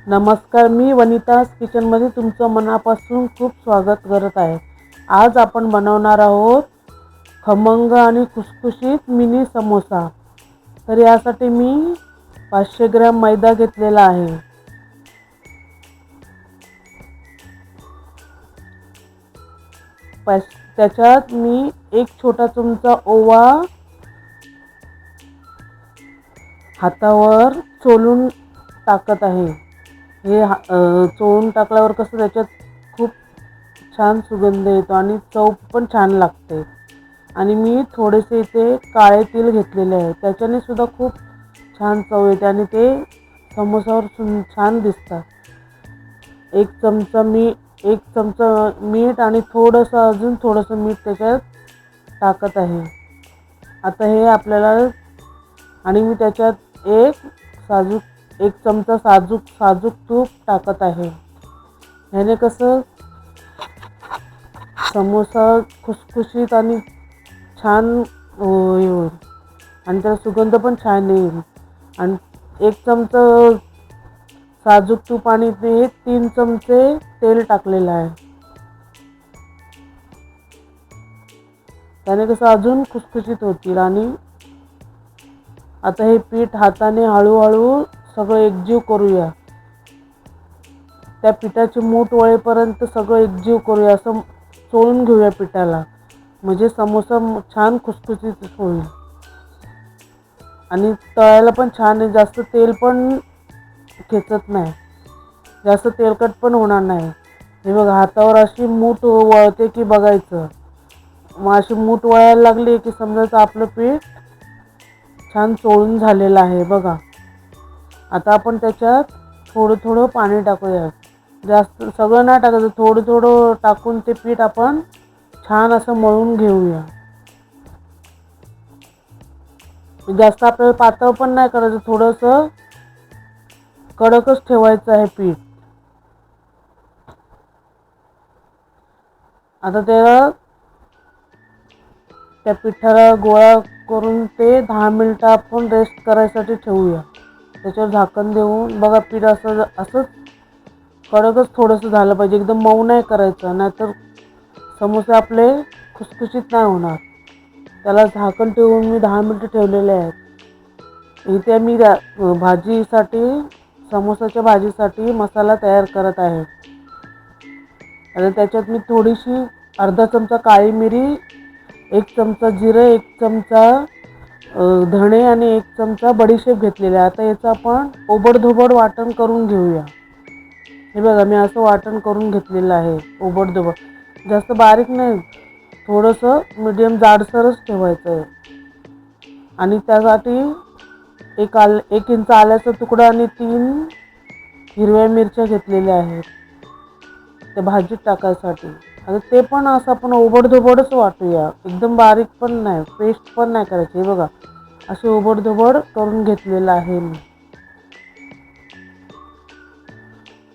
नमस्कार, मी वनिताज किचनमध्ये तुमचं मनापासून खूप स्वागत करत आहे. आज आपण बनवणार आहोत खमंग आणि खुसखुशीत मिनी समोसा. तर यासाठी मी 500 ग्रॅम मैदा घेतलेला आहे. त्याच्यात मी एक छोटा चमचा ओवा हातावर चोलून टाकत आहे. हे चोळून टाकल्यावर कसं त्याच्यात खूप छान सुगंध येतो आणि चव पण छान लागते. आणि मी थोडेसे इथे काळे तीळ घेतलेले आहे, त्याच्याने सुद्धा खूप छान चव येते आणि ते समोसावर छान दिसतात. एक चमचा मीठ आणि अजून थोडंसं मीठ त्याच्यात टाकत आहे. आता हे आपल्याला आणि मी त्याच्यात एक चमचा साजूक तूप टाकत आहे. ह्याने कसं समोसा खुसखुशीत आणि छान होईल आणि त्याला सुगंध पण छान येईल. आणि एक चमचा साजूक तूप आणि 3 चमचे तेल टाकलेलं आहे. त्याने कसं अजून खुसखुशीत होतील. आणि आता हे पीठ हाताने हळूहळू सगळं एकजीव करूया. त्या पिठाची मूठ वळेपर्यंत सगळं एकजीव करूया, असं चोळून घेऊया पिठाला, म्हणजे समोसा छान खुसखुशीत होईल. आणि तळायला पण छान आहे, जास्त तेल पण खेचत नाही, जास्त तेलकट पण होणार नाही. हे बघा, हातावर अशी मूठ वळते की बघायचं. मग अशी मूठ वळायला लागली की समजायचं आपलं पीठ छान चोळून झालेलं आहे. बघा, आता आपण त्याच्यात थोडं पाणी टाकूया. जास्त सगळं नाही टाकायचं, थोडं टाकून ते पीठ आपण छान असं मळून घेऊया. जास्त आपल्याला पातळ पण नाही करायचं, थोडंसं कडकच ठेवायचं आहे पीठ. आता त्या पिठाला गोळा करून ते 10 मिनिटं आपण रेस्ट करायसाठी ठेवूया. त्याच्यावर झाकण देऊन बघा, पीठ असंच कडकच थोडंसं झालं पाहिजे, एकदम मऊ नाही करायचं, नाहीतर समोसे आपले खुसखुशीत नाही होणार. त्याला झाकण ठेवून मी 10 मिनिटं ठेवलेले आहेत. इथे मी समोसाच्या भाजीसाठी मसाला तयार करत आहे. आणि त्याच्यात मी थोडीशी अर्धा चमचा काळी मिरी, 1 चमचा जिरं, 1 चमचा धणे आणि 1 चमचा बडीशेप घेतलेले. आता याचं आपण ओबडधोबड वाटण करून घेऊया. हे बघा, मी असं वाटण करून घेतलेलं आहे ओबडधोबड, जास्त बारीक नाही, थोडंसं मीडियम जाडसरच ठेवायचं आहे. आणि त्यासाठी एक इंच आल्याचा तुकडा आणि 3 हिरव्या मिरच्या घेतलेल्या आहेत त्या भाजीत टाकायसाठी. आता ते पण असं आपण ओबडधोबडच वाटूया, एकदम बारीक पण नाही, पेस्ट पण नाही करायची. हे बघा, असे ओबडधोबड करून घेतलेलं आहे मी.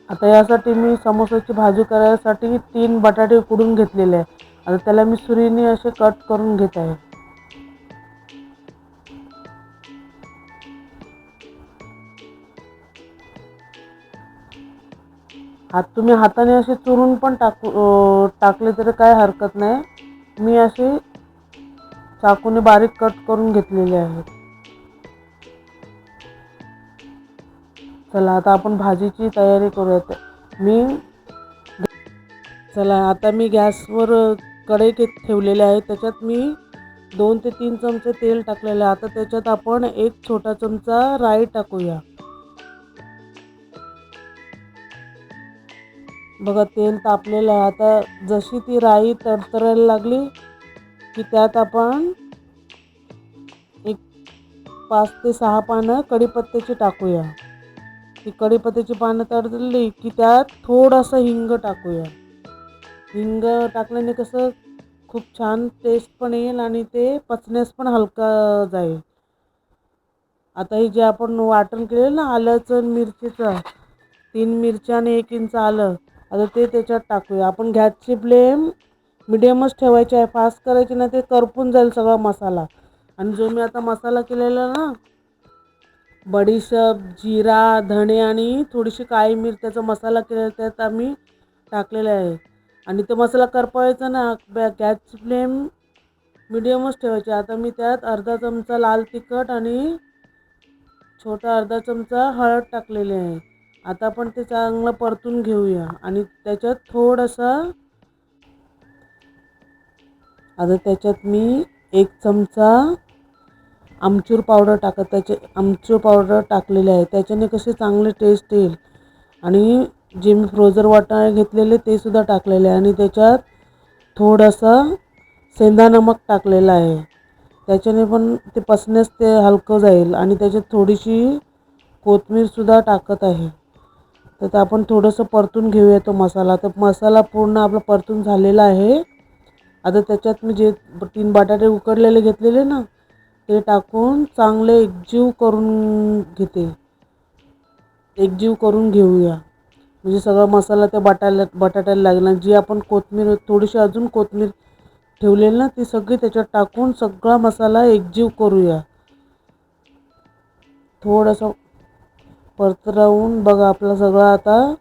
आता यासाठी मी समोसाची भाजी करायसाठी 3 बटाटे उकडून घेतलेले आहे. आता त्याला मी सुरीने असे कट करून घेत आहे. तुम्ही हाताने असे चुरून पण टाकले तरी काय हरकत नाही. मी असे चाकूने बारीक कट करून घेतलेले आहेत. चला, आता आपण भाजीची तयारी करूयात. आता मी गॅसवर कढई ठेवलेली आहे. त्याच्यात मी 2 ते 3 चमचे तेल टाकलेलं आहे. आता त्याच्यात आपण 1 छोटा चमचा राई टाकूया. बघा, तेल तापलेलं आहे. आता जशी ती राई तडतडायला लागली की त्यात आपण एक 5 ते 6 पानं कढीपत्त्याची टाकूया. ती कढीपत्त्याची पानं तडतडली की त्यात थोडंसं हिंग टाकूया. हिंग टाकल्याने कसं खूप छान टेस्ट पण येईल आणि ते पचण्यास पण हलका जाईल. आता हे जे आपण वाटण केलेलं ना आल्याचं आणि मिरचीचं, 3 मिरच्या आणि 1 इंच आलं, आता ते त्याच्यात टाकूया. आपण गॅसची फ्लेम मिडियमच ठेवायची आहे, फास्ट करायची नाही, ते करपून जाईल सगळा मसाला. आणि जो मी आता मसाला केलेला ना बडीशेप, जिरा, धणे आणि थोडीशी काळी मिरच्याचा मसाला केलेला त्यात आम्ही टाकलेला आहे. आणि तो मसाला करपवायचा ना, गॅसची फ्लेम मिडियमच ठेवायची. आता मी त्यात अर्धा चमचा लाल तिखट आणि छोटा अर्धा चमचा हळद टाकलेली आहे. आता आपण ते चांगलं परतून घेऊया आणि त्याच्यात मी 1 चमचा आमचूर पावडर टाकलेली आहे. त्याच्याने कसे चांगले टेस्ट येईल. आणि जे मी फ्रोझन वाटाणे घेतलेले ते सुद्धा टाकलेले आहे आणि त्याच्यात थोडंसं सेंधा नमक टाकलेलं आहे. त्याच्याने पण ते पचण्यास ते हलकं जाईल. आणि त्याच्यात थोडीशी कोथिंबीरसुद्धा टाकत आहे. तर ते आपण थोडंसं परतून घेऊया तो मसाला. तर मसाला पूर्ण आपला परतून झालेला आहे. आता त्याच्यात मी जे 3 बटाटे उकडलेले घेतलेले ना, ते टाकून चांगले एकजीव करून घेऊया. म्हणजे सगळा मसाला त्या बटाट्याला लागला. जी आपण थोडीशी अजून कोथिंबीर ठेवलेली ना, ती सगळी त्याच्यात टाकून सगळा मसाला एकजीव करूया. थोडंसं परतवून बघा, आपला सगळा आता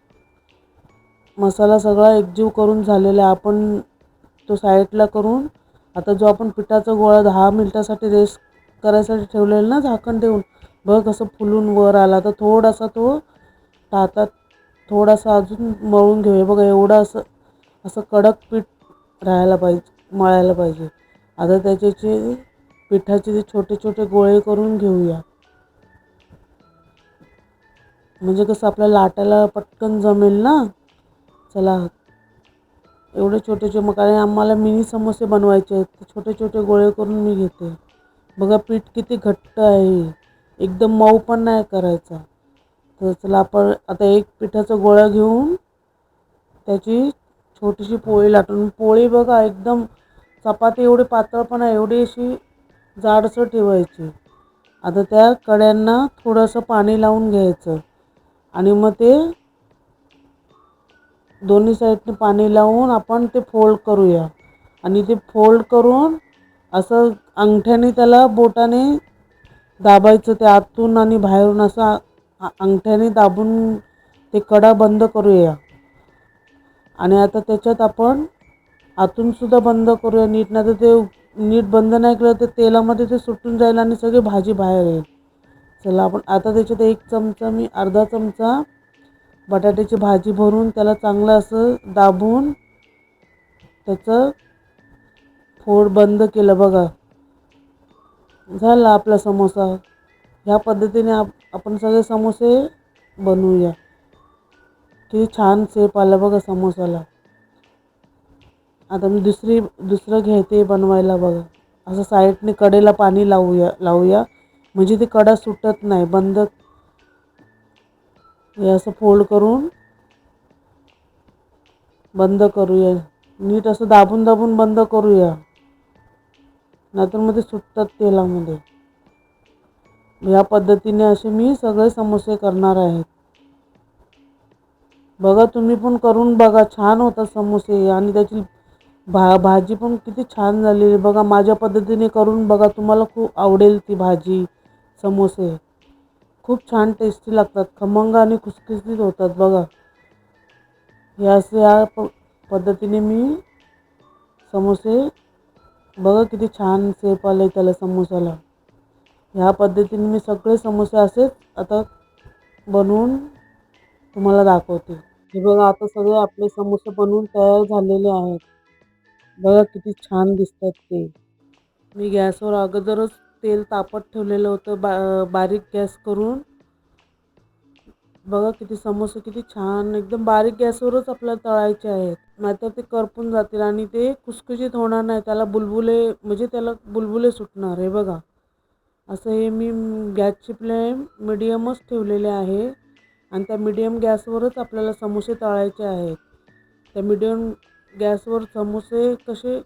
मसाला सगळा एकजीव करून झालेला आहे. आपण तो साईडला करून आता जो आपण पिठाचा गोळा 10 मिनिटासाठी रेस्ट करायसाठी ठेवलेला ना झाकण देऊन, बघ कसं फुलून वर आला. तर थोडासा तो हातात थोडासा अजून मळून घेऊया. बघा एवढं असं कडक पीठ मळायला पाहिजे. आता त्याचे पिठाचे जे छोटे छोटे गोळे करून घेऊया. म्हणजे कसं आपल्याला लाटायला पटकन जमेल ना. चला, एवढे छोटे मग आणि आम्हाला मिनी समोसे बनवायचे आहेत. छोटे छोटे गोळे करून मी घेते. बघा पीठ किती घट्ट आहे, एकदम मऊ पण नाही करायचा. तर चला, आपण आता एक पिठाचा गोळा घेऊन त्याची छोटीशी पोळी लाटून, पोळी बघा एकदम चपाती एवढी पातळ पण आहे, एवढी अशी जाडसर ठेवायची. आता त्या कड्यांना थोडंसं पाणी लावून घ्यायचं आणि मग ते दोन्ही साईडने पाणी लावून आपण ते फोल्ड करूया. आणि ते फोल्ड करून असं अंगठ्याने त्याला बोटाने दाबायचं, ते आतून आणि बाहेरून असं अंगठ्याने दाबून ते कडा बंद करूया. आणि आता त्याच्यात आपण आतून सुद्धा बंद करूया नीट. नाही तर ते नीट बंद नाही केलं तर तेलामध्ये ते सुटून जाईल आणि सगळी भाजी बाहेर येईल. चला, आपण आता त्याच्यात अर्धा चमचा बटाट्याची भाजी भरून त्याला चांगलं असं दाबून त्याचं फोड बंद केलं. बघा झाला आपला समोसा. ह्या पद्धतीने आपण सगळे समोसे बनवूया. किती छान शेप आला बघा समोसाला. आता मी दुसरं घेते बनवायला. बघा असं साईडने कडेला पाणी लावूया म्हणजे ती कडा सुटत नाही. हे असं फोल्ड करून बंद करूया. नीट असं दाबून दाबून बंद करूया, नाहीतर मग ते सुटतात तेलामध्ये. या पद्धतीने असे मी सगळे समोसे करणार आहेत. बघा तुम्ही पण करून बघा, छान होतात समोसे. आणि त्याची भाजी पण किती छान झालेली बघा. माझ्या पद्धतीने करून बघा, तुम्हाला खूप आवडेल ती भाजी. समोसे खूप छान टेस्टी लागतात, खमंग आणि खुसखुशीत होतात बघा. या पद्धतीने मी समोसे बघा किती छान शेप आले त्याला समोसाला. ह्या पद्धतीने मी सगळे समोसे असेच आता बनवून तुम्हाला दाखवते. हे बघा, आता सगळे आपले समोसे बनवून तयार झालेले आहेत. बघा किती छान दिसतात ते. मी गॅसवर अगोदरच तेल तापत ठेवलेलं होतं, बारीक गॅस करून. बघा किती समोसे किती छान एकदम बारीक गॅसवरच आपल्याला तळायचे आहेत. नाहीतर ते करपून जातील आणि ते खुसखुशीत होणार नाही. त्याला बुलबुले सुटणार. हे बघा, असं हे मी गॅसची फ्लेम मिडियमच ठेवलेले आहे. आणि त्या मिडियम गॅसवरच आपल्याला समोसे तळायचे आहेत. त्या मिडियम गॅसवर समोसे कसे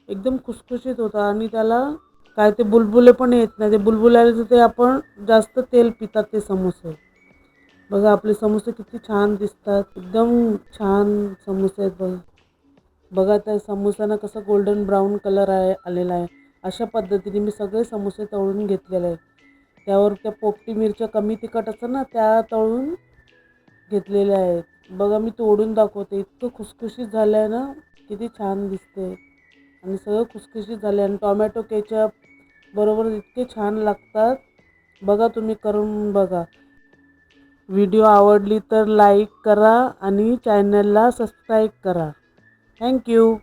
एकदम खुसखुशीत होतात आणि त्याला काय ते बुलबुले पण येत नाही. ते बुलबुले आले तर ते आपण जास्त तेल पितात ते समोसे. बघा आपले समोसे किती छान दिसतात, एकदम छान समोसे आहेत बघा. बघा त्या समोस्यांना कसं गोल्डन ब्राऊन कलर आलेला आहे. अशा पद्धतीने मी सगळे समोसे तळून घेतलेले आहेत. त्यावर त्या पोपटी मिरच्या कमी तिखट असतं ना, त्या तळून घेतलेल्या आहेत. बघा मी तोडून दाखवते. इतकं खुसखुशीत झालं आहे ना, किती छान दिसते. आणि सगळं खुसखुशीत झाले आणि टोमॅटो केचप बरोबर इतके छान लागतात. बघा तुम्ही करून बघा. व्हिडिओ आवडली तर लाईक करा आणि चॅनलला सबस्क्राईब करा. थँक्यू.